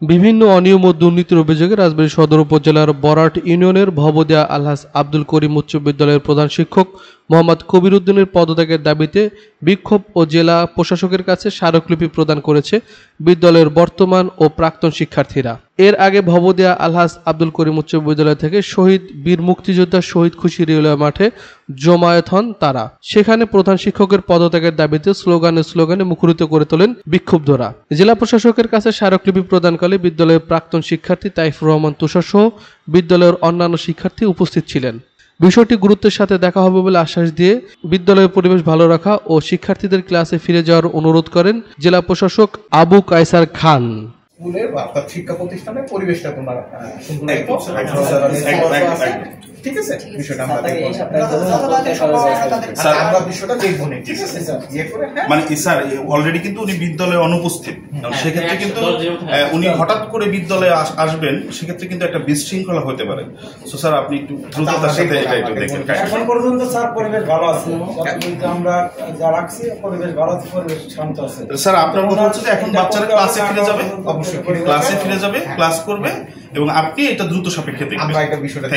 বিভিন্ন অনিয়ম ও দুর্নীতির অভিযোগে রাজবাড়ী সদর উপজেলার বরাট ইউনিয়নের ভবদিয়া আলহাজ আব্দুল করিম উচ্চ বিদ্যালয়ের প্রধান শিক্ষক মোহাম্মদ কবির উদ্দিনের পদত্যাগের দাবিতে বিক্ষোভ ও জেলা প্রশাসকের কাছে স্মারকলিপি প্রদান করেছে বিদ্যালয়ের বর্তমান ও প্রাক্তন শিক্ষার্থীরা। এর আগে ভবদিয়া আলহাজ আব্দুল করিম উচ্চ বিদ্যালয় থেকে শহীদ বীর মুক্তিযোদ্ধা শহীদ খুশি রেলওয়ে মাঠে জমায়েত হন তারা। সেখানে প্রধান শিক্ষকের পদত্যাগের দাবিতে স্লোগানে মুখরিত করে তোলেন বিক্ষুব্ধরা। জেলা প্রশাসকের কাছে স্মারকলিপি প্রদানকালে বিদ্যালয়ের প্রাক্তন শিক্ষার্থী তাইফুর রহমান তুষার সহ বিদ্যালয়ের অন্যান্য শিক্ষার্থী উপস্থিত ছিলেন। বিষয়টি গুরুত্বের সাথে দেখা হবে বলে আশ্বাস দিয়ে বিদ্যালয়ের পরিবেশ ভালো রাখা ও শিক্ষার্থীদের ক্লাসে ফিরে যাওয়ার অনুরোধ করেন জেলা প্রশাসক আবু কায়সার খান। স্কুলের অর্থাৎ শিক্ষা প্রতিষ্ঠানের পরিবেশটা তোমরা সুন্দর ঠিক আছে, বিষয়টা আমরা বিষয়টা দেখবো না, ঠিক আছে মানে স্যার অলরেডি কিন্তু উনি বিদ্যালয়ে অনুপস্থিত, সেক্ষেত্রে কিন্তু উনি হঠাৎ করে বিদ্যালয়ে আসবেন, সেক্ষেত্রে কিন্তু একটা বিশৃঙ্খলা হতে পারে। তো স্যার আপনি একটু দ্রুততার সাথে এটা একটু দেখেন। এখন পর্যন্ত স্যার পরিবেশ ভালো আছে, আমরা যা রাখছি পরিবেশ ভালো আছে, পরিবেশ শান্ত আছে। স্যার আপনার কথা হচ্ছে যে এখন বাচ্চারা ক্লাসে ফিরে যাবে, অবশ্যই ক্লাসে ফিরে যাবে, ক্লাস করবে এবং আপনি এটা দ্রুত সাপেক্ষে দেখবেন। আমরা এটা বিষয়টা